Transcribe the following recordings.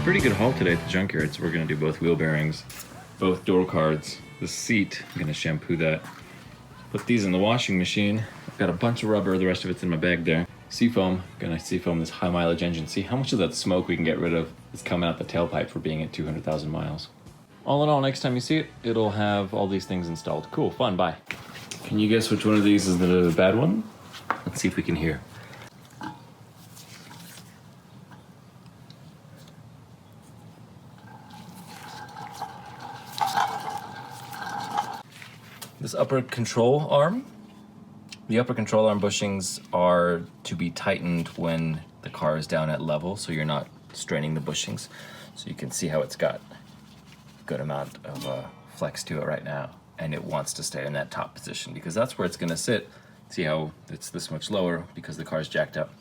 Pretty good haul today at the junkyard. So we're gonna do both wheel bearings, both door cards, the seat. I'm gonna shampoo that. Put these in the washing machine. I've got a bunch of rubber, the rest of it's in my bag there. Seafoam, gonna seafoam this high mileage engine. See how much of that smoke we can get rid of is coming out the tailpipe for being at 200,000 miles. All in all, next time you see it, it'll have all these things installed. Cool, fun, bye. Can you guess which one of these is the bad one? Let's see if we can hear. This upper control arm, the upper control arm bushings are to be tightened when the car is down at level, so you're not straining the bushings. So you can see how it's got a good amount of flex to it right now, and it wants to stay in that top position because that's where it's gonna sit. See how it's this much lower because the car's jacked up,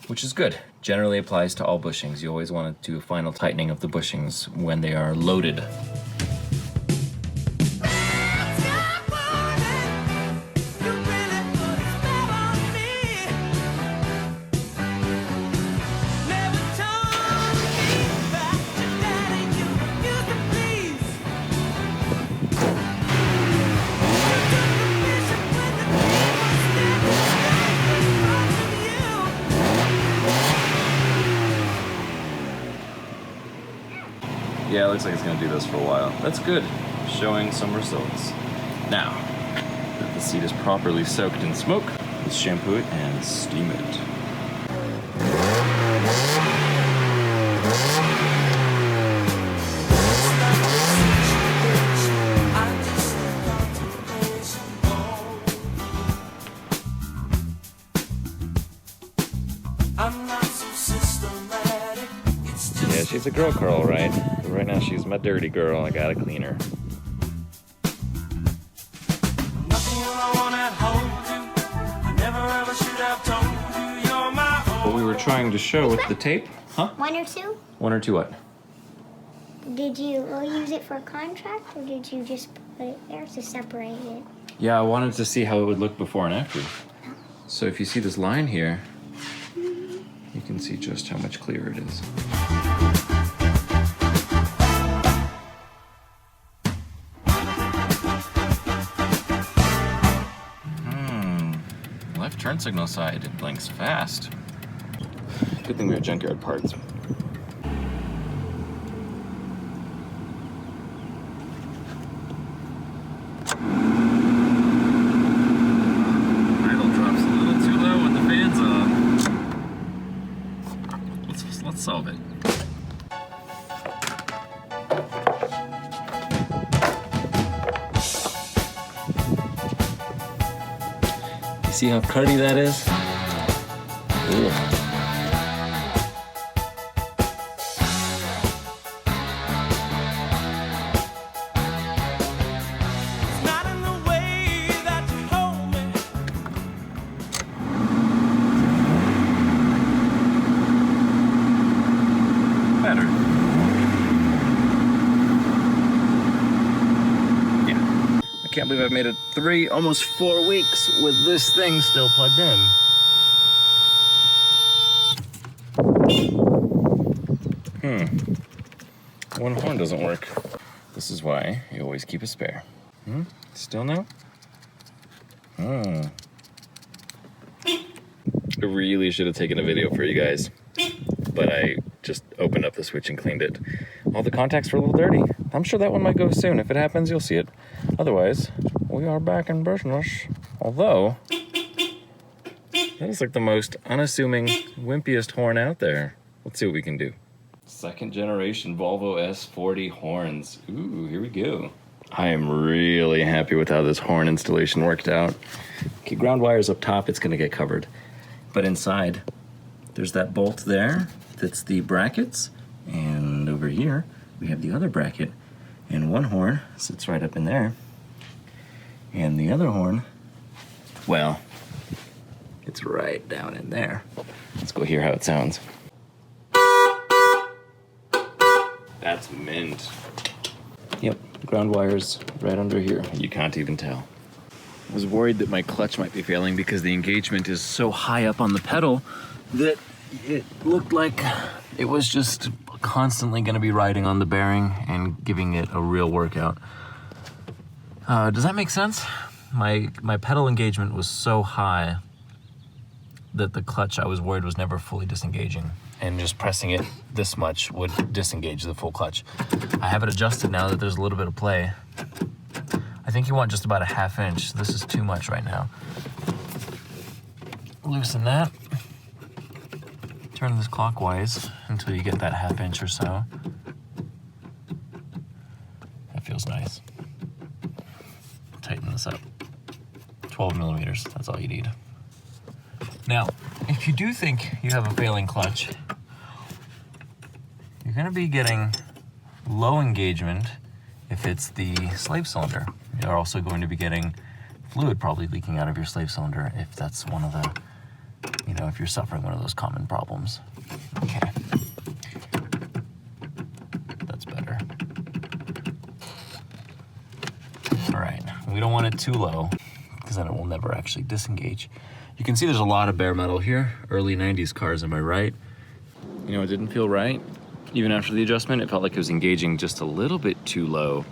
which is good. Generally applies to all bushings. You always want to do a final tightening of the bushings when they are loaded. Yeah, it looks like it's gonna do this for a while. That's good, showing some results. Now, that the seat is properly soaked in smoke, let's shampoo it and steam it. Yeah, she's a girl curl, right? Right now she's my dirty girl. I gotta clean her. What we were trying to show with the tape, huh? One or two? One or two what? Did you use it for a contract, or did you just put it there to separate it? Yeah, I wanted to see how it would look before and after. So if you see this line here, you can see just how much clearer it is. Left turn signal side, it blinks fast. Good thing we have junkyard parts. Idle drops a little too low with the fans on. Let's solve it. See how cruddy that is? Ooh. Better. Yeah. I can't believe I've made it 3, almost 4 weeks with this thing still plugged in. One horn doesn't work. This is why you always keep a spare. Still no? I really should have taken a video for you guys, but I just opened up the switch and cleaned it. All the contacts were a little dirty. I'm sure that one might go soon. If it happens, you'll see it. Otherwise, we are back in business. Although, that is like the most unassuming, wimpiest horn out there. Let's see what we can do. Second generation Volvo S40 horns. Ooh, here we go. I am really happy with how this horn installation worked out. Okay, ground wires up top, it's gonna get covered. But inside, there's that bolt there, that's the brackets. And over here, we have the other bracket. And one horn sits right up in there. And the other horn, well, it's right down in there. Let's go hear how it sounds. That's mint. Yep, ground wires right under here. You can't even tell. I was worried that my clutch might be failing because the engagement is so high up on the pedal that it looked like it was just constantly going to be riding on the bearing and giving it a real workout. Does that make sense? My pedal engagement was so high that the clutch, I was worried, was never fully disengaging, and just pressing it this much would disengage the full clutch. I have it adjusted now that there's a little bit of play. I think you want just about a 1/2 inch. This is too much right now. Loosen that. Turn this clockwise until you get that 1/2 inch or so. That feels nice. Tighten this up. 12 millimeters, that's all you need. Now, if you do think you have a failing clutch, you're gonna be getting low engagement if it's the slave cylinder. You're also going to be getting fluid probably leaking out of your slave cylinder if that's one of the, if you're suffering one of those common problems. Okay. That's better. All right, we don't want it too low because then it will never actually disengage. You can see there's a lot of bare metal here. Early 90s cars, am I right? It didn't feel right. Even after the adjustment, it felt like it was engaging just a little bit too low.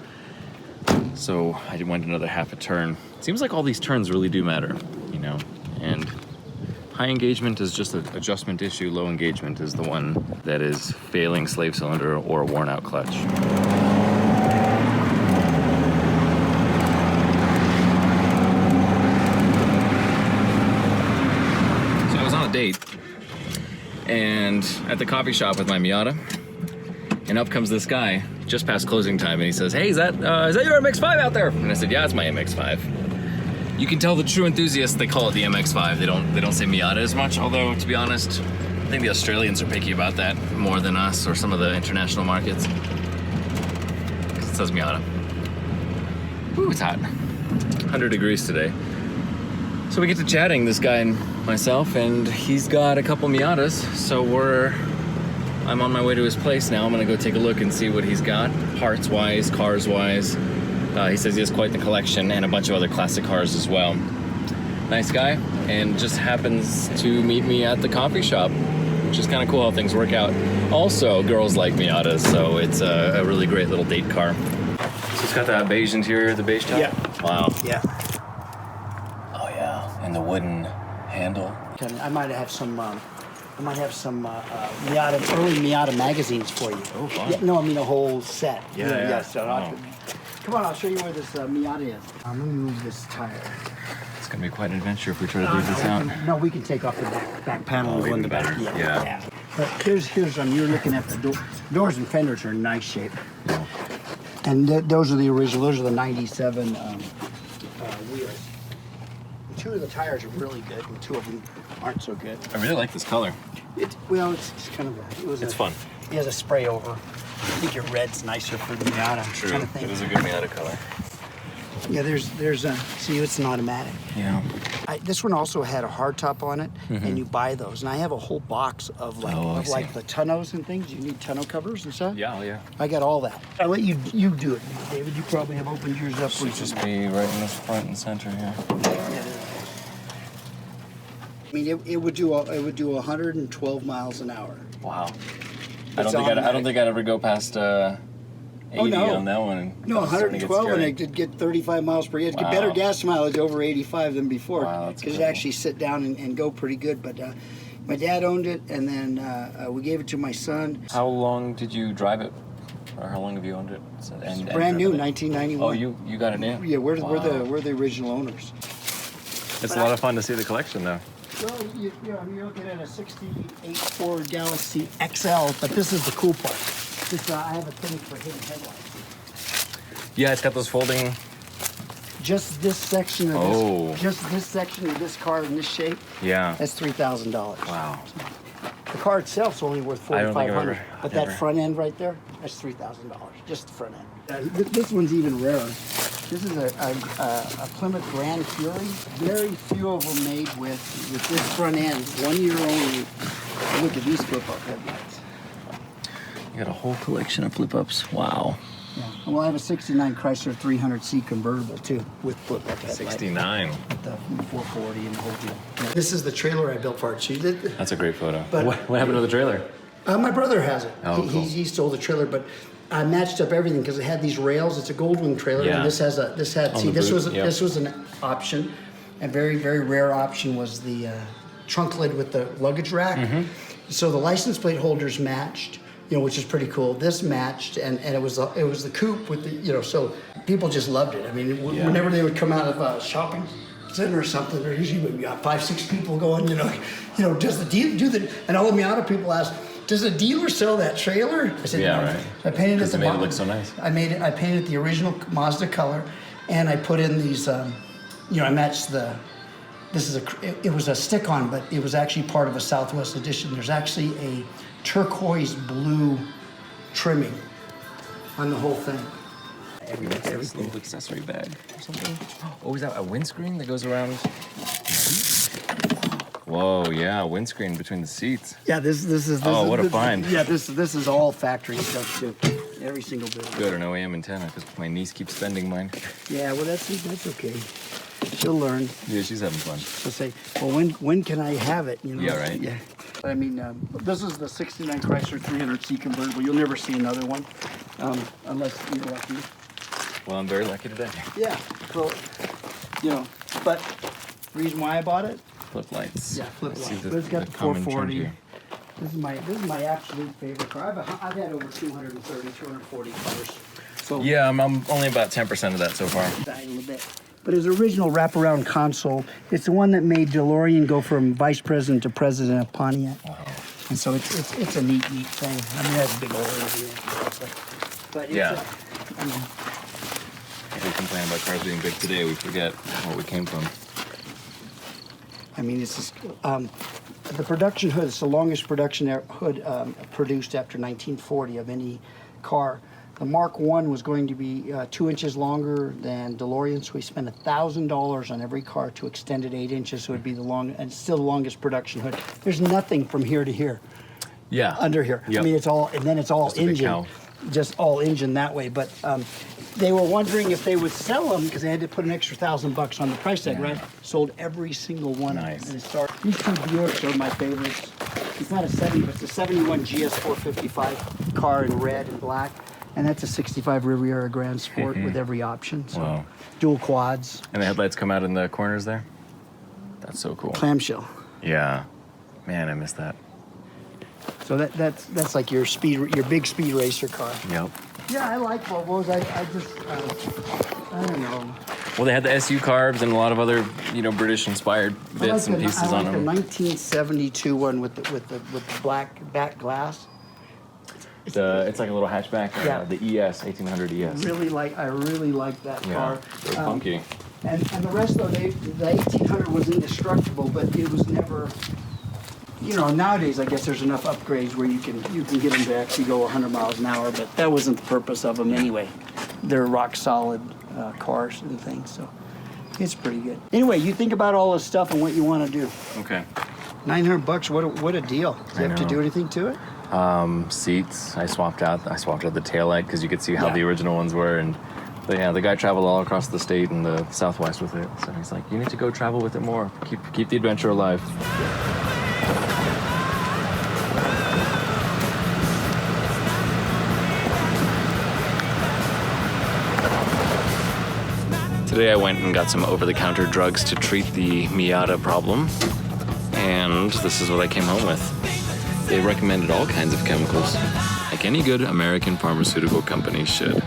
So I went another 1/2 turn. Seems like all these turns really do matter, and high engagement is just an adjustment issue. Low engagement is the one that is failing slave cylinder or a worn out clutch. Date and at the coffee shop with my Miata, and up comes this guy just past closing time, and he says, "Hey, is that your MX-5 out there?" And I said, "Yeah, it's my MX-5." You can tell the true enthusiasts, they call it the MX-5. They don't say Miata as much, although to be honest, I think the Australians are picky about that more than us or some of the international markets. It says Miata. Ooh, it's hot. 100 degrees today. So we get to chatting, this guy and myself, and he's got a couple Miatas, so I'm on my way to his place now. I'm gonna go take a look and see what he's got, parts-wise, cars-wise. He says he has quite the collection and a bunch of other classic cars as well. Nice guy, and just happens to meet me at the coffee shop, which is kind of cool how things work out. Also, girls like Miatas, so it's a really great little date car. So it's got that beige interior, the beige top? Yeah. Wow. Yeah. And the wooden handle. I might have some Miata, early Miata magazines for you. Oh, fun. Yeah, no, I mean a whole set. Yeah. So come on, I'll show you where this Miata is. Let me move this tire. It's gonna be quite an adventure if we try to leave this out. No, we can take off the back panel. Oh, even the better. back. Yeah. But here's you're looking at the doors and fenders are in nice shape. Yeah. And those are the original. Those are the '97 wheels. 2 of the tires are really good, and 2 of them aren't so good. I really like this color. It's kind of It's fun. It has a spray over. I think your red's nicer for the Miata True. kind of thing. It is a good Miata color. Yeah, there's a, see, it's an automatic. Yeah. This one also had a hard top on it, and you buy those. And I have a whole box of like the tonneaus and things. You need tonneau covers and stuff. Yeah, yeah. I got all that. I'll let you do it, David. You probably have opened yours up. Should just be right in this front and center here. I mean, it would do 112 miles an hour. Wow. I don't think I'd ever go past 80 on that one. No, 112, and it could get 35 miles per year. It's better gas mileage over 85 than before. Wow, that's because cool. it actually sit down and go pretty good. But my dad owned it, and then we gave it to my son. How long did you drive it? Or how long have you owned it? And brand new, 1991. Oh, you got it new? Yeah, we're the original owners. It's a lot of fun to see the collection, though. Well, you're looking at a 68 Ford Galaxy XL, but this is the cool part. I have a thing for hidden headlights. Yeah, it's got those folding. Just this section of this car in this shape. Yeah. That's $3,000. Wow. The car itself's only worth $4,500, but that ever. front end right there, that's $3,000. Just the front end. This one's even rarer. This is a Plymouth Grand Fury. Very few of them made with this front end. 1 year only. Look at these flip-up headlights. You got a whole collection of flip-ups. Wow. Yeah. Well, I have a '69 Chrysler 300C convertible too, with flip-up headlights. 69. With the 440 and the whole deal. Yeah. This is the trailer I built for it. She did. That's a great photo. But what happened to the trailer? My brother has it. Oh, cool. He stole the trailer, but I matched up everything because it had these rails. It's a Goldwing trailer, Yeah. and this had On this the boot, was yep. this was an option. A very very rare option was the trunk lid with the luggage rack. Mm-hmm. So the license plate holders matched, which is pretty cool. This matched, and it was the coupe with the so people just loved it. I mean, Yeah. whenever they would come out of a shopping center or something, there usually would be 5-6 people going, does the deal do the? And all the Miata people asked, does the dealer sell that trailer? I said, Yeah, no. right. I painted it. Because it made it look so nice. I painted the original Mazda color, and I put in these. I matched the. It was a stick-on, but it was actually part of a Southwest edition. There's actually a turquoise blue trimming on the whole thing. This little accessory bag or something. Oh, is that a windscreen that goes around the seats? Whoa, yeah, windscreen between the seats. Yeah, this is. Oh, what a find. Yeah, this is all factory stuff too. Every single bit. Good, an OEM antenna, because my niece keeps spending mine. Yeah, well that's okay. She'll learn. Yeah, she's having fun. She'll say, well, when can I have it? Yeah, right. Yeah. I mean, this is the '69 Chrysler 300C convertible. You'll never see another one, unless you're lucky. Well, I'm very lucky today. Yeah. So, but the reason why I bought it. Flip lights. Yeah, flip I see lights. the- But it's got the common trend 440. here. This is my absolute favorite car. I've had over 240 cars. So Yeah, I'm only about 10% of that so far. a little bit. But his original wraparound console, it's the one that made DeLorean go from vice president to president of Pontiac. Wow. And so it's a neat thing. I mean, that's a big old engine. But it's, Yeah. I mean, If we complain about cars being big today, we forget where we came from. it's just, the production hood, it's the longest production hood produced after 1940 of any car. The Mark I was going to be 2 inches longer than DeLorean, so we spent $1,000 on every car to extend it 8 inches, so it'd be and still the longest production hood. There's nothing from here to here, Yeah. under here. Yep. I mean, it's all Just a big engine, cow. just all engine that way. But they were wondering if they would sell them because they had to put an extra $1,000 on the price tag, right? Sold every single one. Nice. And these two Buicks are my favorites. It's not a 70, but it's a 71 GS 455 car in red and black. And that's a 65 Riviera Grand Sport with every option. So Wow. dual quads, And the headlights come out in the corners there? That's so cool. clamshell. Yeah. Man, I miss that. So that's like your big speed racer car. Yep. Yeah, I like Volvos. I don't know. Well, they had the SU carbs and a lot of other, British-inspired bits and pieces on the them. 1972 one with the black back glass. It's like a little hatchback. Yeah. The ES, 1800 ES. I really like that Yeah, car. very funky. And the rest though, the 1800 was indestructible, but it was never. Nowadays I guess there's enough upgrades where you can get them to actually go 100 miles an hour, but that wasn't the purpose of them anyway. They're rock solid cars and things, so it's pretty good. Anyway, you think about all this stuff and what you want to do. Okay. $900, what a deal. Do you have to know. do anything to it? Seats, I swapped out the taillight because you could see how Yeah. the original ones were. And the guy traveled all across the state and the Southwest with it. So he's like, you need to go travel with it more. Keep the adventure alive. Today I went and got some over-the-counter drugs to treat the Miata problem, and this is what I came home with. They recommended all kinds of chemicals, like any good American pharmaceutical company should.